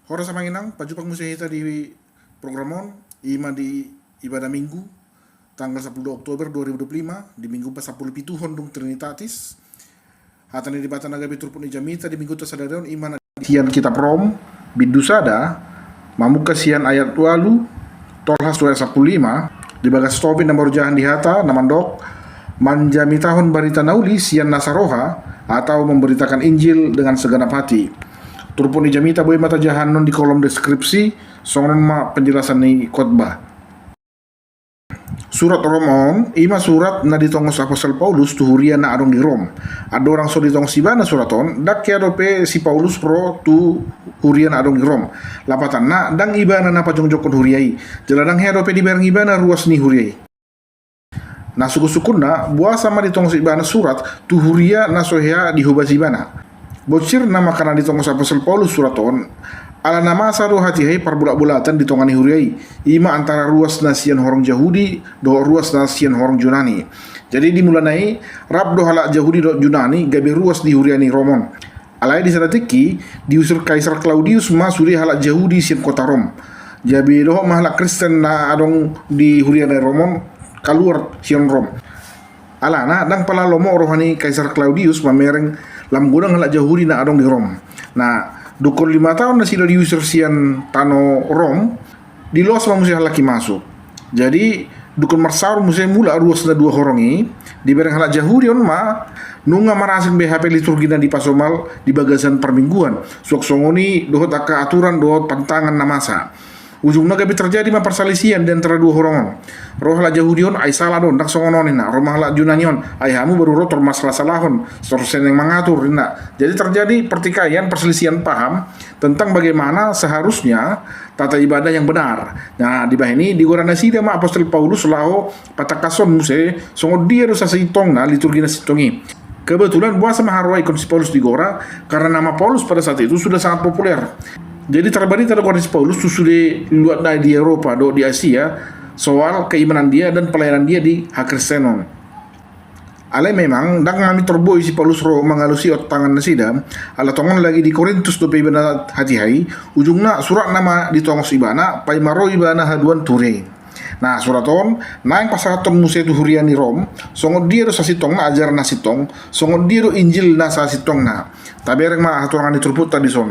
Hora samanginang, pajupang musihita di programon, ima di ibadah minggu, tanggal 10 Oktober 2025, di minggu pasapul pituhon dung Trinitatis, hatani di bata naga biturpun ijamita di minggu tasadarion ima na sian kitab Rom, bidusada, mamuka sian ayat walu, tolhas 215, di bagas topin nomor jahan di hata, namandok, manjami tahun barita nauli sian nasaroha, atau memberitakan Injil dengan segenap hati. Turpun jamita boy mata jahanon di kolom deskripsi songon ma penjelasan ni khotbah. Surat Romon, ima surat na ditongos Apostol Paulus tuhuria na adong di Rom. Ada orang so ditongos ibana suraton, dak kya dope si Paulus pro tu huria na adong di Rom. Lapatan na dang ibana na pajongjokon huriai. Jeladang hea dope di barang ibana ruas ni huriai. Na suku-sukun na buah sama ditongos ibana surat tuhuria na sohea di hubas ibana. Bocir nama karena ditongos Apostol Paulus suraton ala nama saru hati hai perbulat-bulatan ditongani huriai ima antara ruas nasian horong Yahudi do ruas nasian horong Yunani. Jadi dimulai rab do halak Yahudi do Yunani gabe ruas di huriani Romon. Alai di sana teki diusir Kaisar Claudius ma suri halak Yahudi sian kota Rom. Jadi do mahalak Kristen na adong di huriani Romon kaluar sian Rom. Alana dang pala lomo rohani Kaisar Claudius mamereng lam gudang halak Yahudi na adong di Rom. Nah, dukun 5 tahun na sila diusir sian tano Rom, di los ma musia halaki masuk. Jadi dukun marsar musia mula ruas na dua horongi, di bereng halak Yahudi on ma nunga marasin BHP liturgi na di pasomal di bagasan permingguan. Suak songoni dohot aka aturan dohot pantangan na masa. Ujungnya gabi terjadi ma persalisian di antara dua horongan. Roh halak Yahudion ay salah don dak songononin na. Roh halak Yunanion ay hamu baru rotor masalah salahon. Sorsen yang mengatur na. Jadi terjadi pertikaian perselisihan paham tentang bagaimana seharusnya tata ibadah yang benar. Nah, di bawah ini di gorana sida ma Apostol Paulus laho patakason muse songod dia dosa sitong na liturgi na sitongi. Kebetulan buasa maharwai konsi Paulus di Gora karena nama Paulus pada saat itu sudah sangat populer. Jadi terbarita ada Korintus Paulus sudah luat di Eropa, di Asia soal keimanan dia dan pelayanan dia di Hakristenon. Ale memang dang kami terboy si Paulus ro mengalusi tangan nasida, ala tongon lagi di Korintus do ibana hati hai, ujungna surat nama ditongos ibana, pai maro ibana haduan ture. Nah suraton, naing pasaton muse tu huriani Rom, songon dia do sasitong na ajar nasitong, songon dia do Injil na sasitong na. Tabereng ma haturangan diturput tadi son.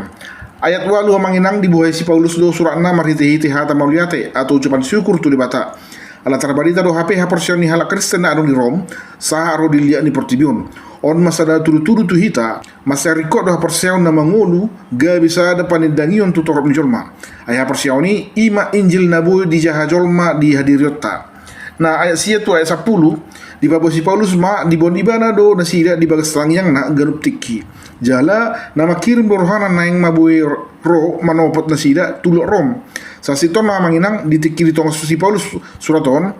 Ayat walu manginang dibuai si Paulus do surat na marhiti-hiti hata mauliate atau ucapan syukur tu dibata. Ala terbarita do HP haporsion ni halak Kristen na adong di Rom, saha aro dilihat ni Portibion. On masada tudu-tudu tu hita, masa rikot do haporsion na mangulu, ga bisa ada panindangion tu torop ni jolma. Ay haporsion ni ima Injil nabu di jaha jolma di hadiriota. Nah ayat sia tu ayat 10 di babo si Paulus ma di bonibana do nasida di bagas langyang na ganup tiki. Jala nama kirim rohana naing mabui ro manopot nasida tulok Rom. Sasiton na manginang ditiki ditongos si Paulus suraton.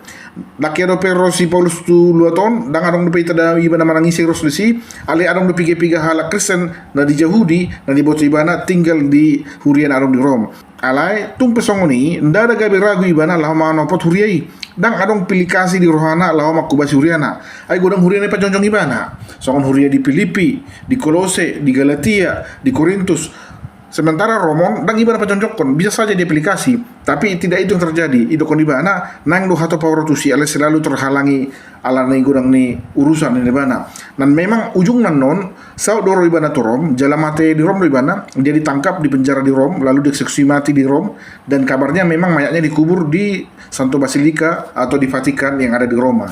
Lakiado pero si Paulus tu luaton dang adong depe tada ibana manangisi ros desi ale adong depe piga halak Kristen na di Yahudi na di bocah ibana tinggal di hurian adong di Rom. Alai tung pesongoni nda ada gabe ragu ibana lah manopot huriai. Dang adong pilikasi di rohana lawa makubas huriana. Ay godang huriana pa jonjong ibana. Songon huria di Filipi, di Kolose, di Galatia, di Korintus. Sementara Romon dang ibana pa jonjokon bisa saja diaplikasi, tapi tidak itu yang terjadi. Idokon ibana nang do hato paurotusi ale selalu terhalangi ala ni godang ni urusan ni ibana. Dan memang ujung non sau doro ibana to Rom, jala mate di Rom do ibana, dia ditangkap di penjara di Rom, lalu dieksekusi mati di Rom dan kabarnya memang mayatnya dikubur di Santo Basilika atau di Vatikan yang ada di Roma.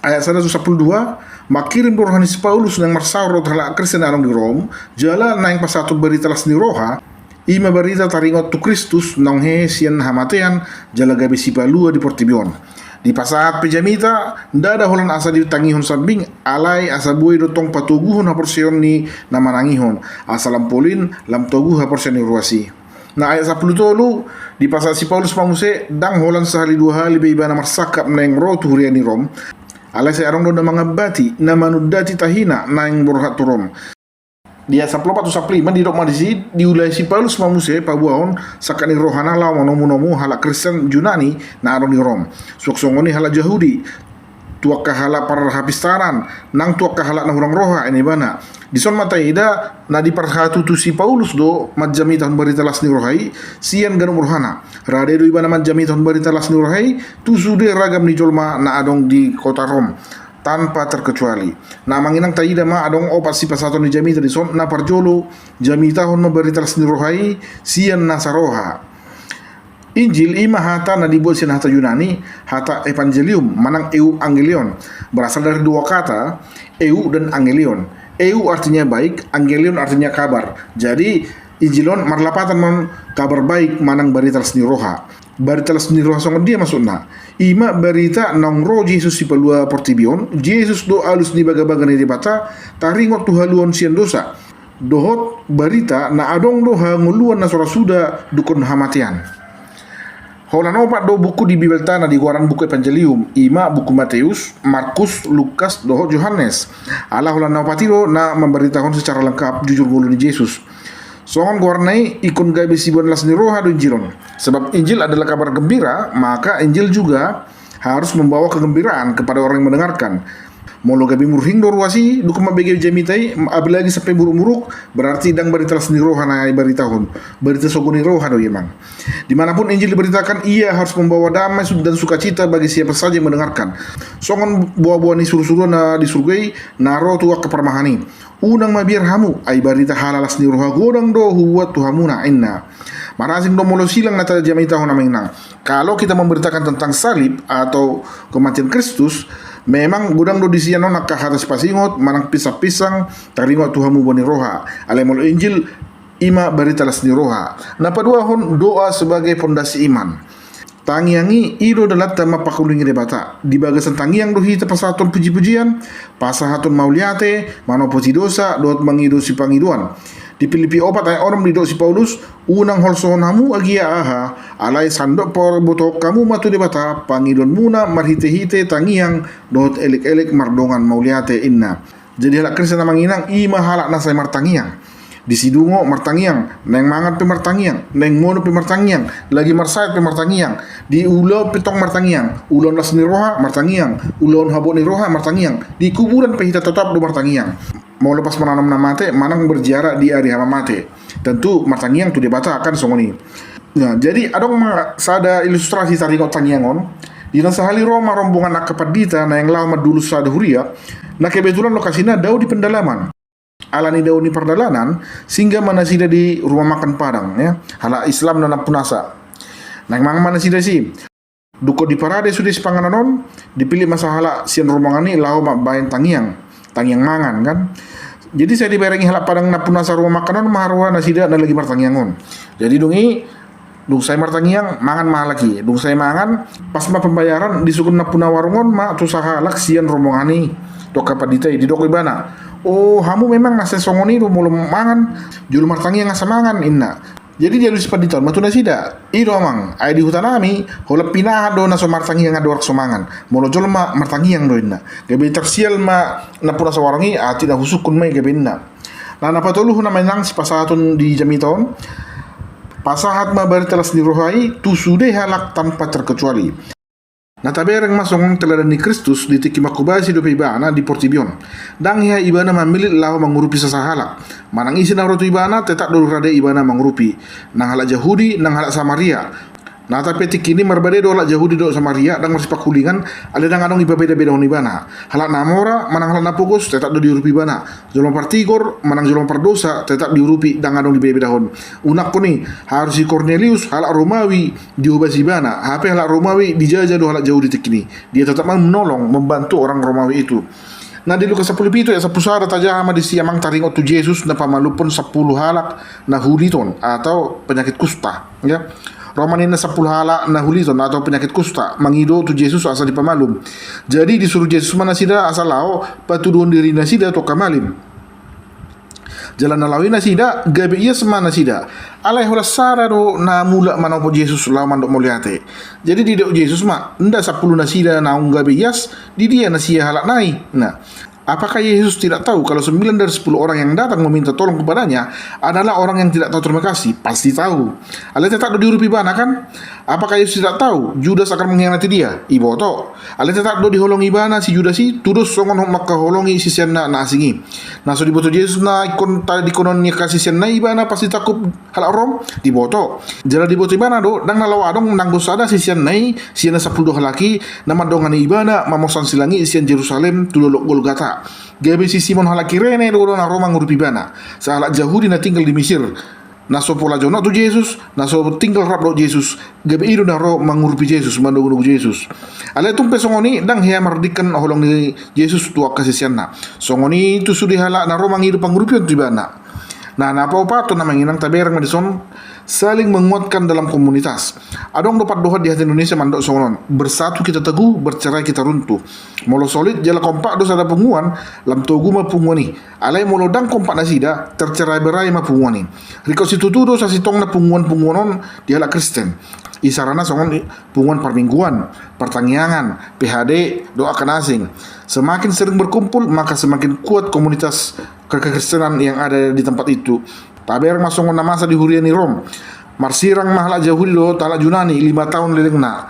Ayat 112 makirim rohani si Paulus nang marsauro halak Kristen arong di Rom jala naing pasatu berita las ni roha ima berita taringot tu Kristus nang he sian hamatean jala gabe si palua di Portibion. Di pasahat pejamita nda ada holan asa di tangihon sambing alai asa buai dotong patuguhon haporsion ni nama nangihon asa lampolin lam togu haporsion ni ruasi. Nah ayat 10 tolu di pasal si Paulus pamuse dang holan sehali dua hali be ibana marsakap naing ro tu huriani Rom. Alai saya arong do mangabati na manudati tahina naing borhat tu Rom. Dia saplo patu saplima di dok madisi diulai si Paulus mamuse pabuahon sakani rohana law manomu-nomu halak Kristen Yunani na arong di Rom. Suksongoni halak Yahudi tuak kahala parhapistaran nang tuak kahala na hurang roha ini bana dison mata ida na di parhatu tu si Paulus do majami tahun berita las ni rohai sian ganum rohana rade do ibana majami tahun berita las ni rohai tu sude ragam ni jolma na adong di kota Rom tanpa terkecuali. Na manginang taida ma adong opat si pasaton ni jami tadi son na parjolo jami tahun memberita las ni rohai sian nasaroha. Injil ima hata na dibuat sin hata Yunani, hata evangelium, manang eu angelion. Berasal dari dua kata, eu dan angelion. Eu artinya baik, angelion artinya kabar. Jadi Injilon marlapatan man kabar baik manang berita seni roha. Berita seni roha songon dia maksudna. Ima berita nang roh Jesus si pelua portibion, Jesus do alus ni baga-baga ni dibata, taringot tu haluan sian dosa. Dohot berita na adong do hanguluan na suda dukun hamatian. Holan opat do buku di Bibel tanah di guaran buku Evangelium, ima buku Matius, Markus, Lukas, doho Yohanes. Allah holan opatiro na memberitakan secara lengkap jujur gulu ni Yesus. Songon guarnai ikun gabe sibuan las ni roha do Injilon. Sebab Injil adalah kabar gembira, maka Injil juga harus membawa kegembiraan kepada orang yang mendengarkan. Molo gabi murhing do ruasi dukum mabege jamitai apalagi sampai buruk-buruk berarti dang berita seni roha na beritahun berita sogoni roha do yemang. Dimanapun Injil diberitakan ia harus membawa damai dan sukacita bagi siapa saja yang mendengarkan. Songon buah-buah ni suruh-suruh na disurgai naro tuak kepermahani unang mabir hamu ai berita halal seni roha godang do huwat tuhamuna inna. Marasing do molo silang nata jamitai hona mengnang. Kalau kita memberitakan tentang salib atau kematian Kristus, memang gudang do disian nak kahatas pasingot manang pisang-pisang taringot tuhamu boni roha alemol Injil ima berita las ni roha na padua hon doa sebagai fondasi iman tangiangi ido dalat tama pakulingi debata di bagasan tangiang do hita pasaton puji-pujian pasahaton mauliate mano puji dosa dot mangido si pangiduan di Filipi opat ay orang di si Paulus unang holsohon hamu agia aha alai sandok por botok kamu matu debata pangidon muna marhite-hite tangiang dot elek-elek mardongan mauliate inna. Jadi halak Kristen manginang ima halak nasay martangiang di sidungo martangiang neng mangat pe martangiang neng mono pe martangiang lagi marsayat pe martangiang di ulo petong martangiang ulon las ni roha martangiang ulon habon ni roha martangiang di kuburan pe hita tetap do martangiang. Mau lepas menanam namate, manang berjarak di area mate. Tentu martangiang tu debata akan songoni. Nah, jadi adong sada ilustrasi taringot tangiangon. Di nasahali Roma rombongan akapadita na yang lama dulu sada huria. Nah kebetulan lokasinya dau di pendalaman. Alani dau di perdalanan sehingga manasida di rumah makan Padang ya. Hala Islam dan punasa. Nah mang manasida sih. Duko di parade sudah sepangananon dipilih masahala sian rombongan ini lau mak bayan tangiang mangan kan. Jadi saya dibarengi halap Padang napunasa rumah makanan maharwa nasida dan lagi martangiangon. Jadi dungi dung saya martangiang mangan mahal lagi. Dung saya mangan pas ma pembayaran disukun napuna warungon ma tu sahalak sian rombongani to kapaditai di dok ibana. Oh, hamu memang nase songoni do mulum mangan julu martangiang asa mangan inna. Jadi dia luis paditon matuna sida. Ido amang ai di hutan ami holap pinah do naso martangiang adorak somangan. Molo jolma martangiang do inna. Gabe tersial ma napuna sawarangi ati da husukun mai gabe inna. Nah napatuluh na menang si pasahaton di jamiton. Pasahat ma bertelas ni rohai tu sude halak tanpa terkecuali. Nah tabereng masong teladan ni Kristus di tiki makubasi do ibana di Portibion. Dang ya ibana mamilit lau mengurupi sasahala. Manang isi na rotu ibana tetap dulu rade ibana mengurupi. Nang halak Yahudi, nang halak Samaria. Nah tapi tiki ini marbade do halak Yahudi do Samaria dang masih pakulingan ada dang adong ibabeda-beda hon ibana. Halak namora manang halak napukos tetap do diurupi ibana. Jolong partigor manang jolong pardosa tetap diurupi dang adong ibabeda hon. Unak ko ni harus si Cornelius halak Romawi diubah ibana. HP halak Romawi dijajah do halak Yahudi tiki ini. Dia tetap menolong membantu orang Romawi itu. Nah di Lukas 10 itu ya 10 sara tajama di siamang taringot tu Yesus na pamalupon 10 halak na huliton atau penyakit kusta ya. Romanin na 10 halak na huliton atau penyakit kusta mangido tu Yesus asal di pamalum. Jadi disuruh Yesus mana sida asal lao patuduhon diri na sida to kamalim. Jalan nalawi na sida gabe iya semana sida. Alai hola sara do na mula manopo Yesus lao mandok moliate. Jadi di do Yesus ma nda 10 na sida na gabe yas di dia na sia halak nai. Nah Apakah Yesus tidak tahu kalau 9 dari 10 orang yang datang meminta tolong kepadanya adalah orang yang tidak tahu terima kasih? Pasti tahu. Ale tetap do diurupi bana kan? Apakah Yesus tidak tahu Judas akan mengkhianati dia? Iboto. Ale tetap do diholongi bana si Judas si tudus songon maka holongi si sianna na asingi. Nah so diboto Yesus na ikon tadi dikonon nya kasih sianna ibana pasti takut halak rom diboto. Jala diboto ibana do dang nalawa adong nang dosada si sianna 10 halaki nama dongan ibana mamosan silangi isian Jerusalem tulolok Golgata. Gabe si Simon halaki rene do na Roma ngurupi bana. Sahalak Yahudi na tinggal di Mesir. Naso pola jono tu Yesus, naso tinggal rap do Yesus. Gabe ido na ro mangurupi Yesus, mandog Yesus. Ale tumpe songoni dang hea mardikan holong ni Yesus tua kasisianna. Songoni tu sudi halak na ro mangidu pangurupi tu bana. Nah, napa pato na manginang taberang Madison saling menguatkan dalam komunitas. Adong dapat doa di hati Indonesia mandok songonon. Bersatu kita teguh, bercerai kita runtuh. Molo solid jala kompak dosa ada punguan, lam togu ma punguani. Alai molo dang kompak nasida, tercerai berai ma punguani. Riko situtu dosa sitong na punguan-punguanon di halak Kristen. Isarana songon punguan permingguan, pertanggiangan, PHD, doa asing. Semakin sering berkumpul, maka semakin kuat komunitas kekristenan yang ada di tempat itu. Taber masongon na masa di huriani Rom. Marsirang mahala Yahudi do tala Junani 5 tahun lelengna.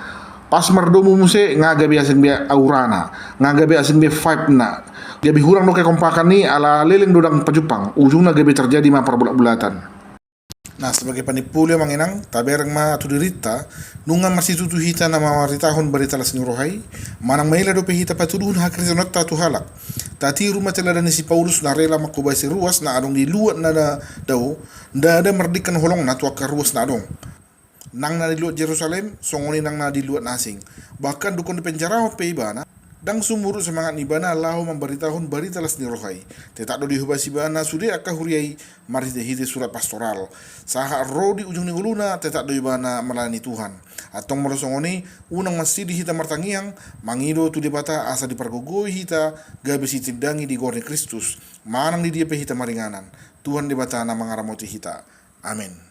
Pas merdomu muse ngagabi asin be aurana, ngagabi asin be vibe na. Gabi hurang do ke kompakan ni ala leleng dodang pajupang. Ujungna gabi terjadi ma perbulat-bulatan. Nah, sebagai panipulyo manginang, taberang ma tu dirita, nunga masih tutu hita na mawaritahon berita las rohai, manang maila do hita patuduhun hakrisanot tatu halak. Tati rumah telada ni si Paulus na rela makubay si ruas na adong di luat na daw, da ada merdikan holong na tuak ruas na adong. Nang na di luat Jerusalem, songoni nang na di luat nasing. Bahkan dukun di penjara pe ibana, dang sumurut semangat ibana lahu memberitahun berita las ni rohai. Tetak do dihubasi ibana sudah akah huriai marite hite surat pastoral. Saha ro di ujung ni uluna tetak do ibana melayani Tuhan. Atong merosongoni unang masih di hita martangiang mangido tu dibata asa dipergogoi hita gabe si tindangi di goreng Kristus. Manang di dia pe hita maringanan. Tuhan dibata na mangaramoti hita. Amin.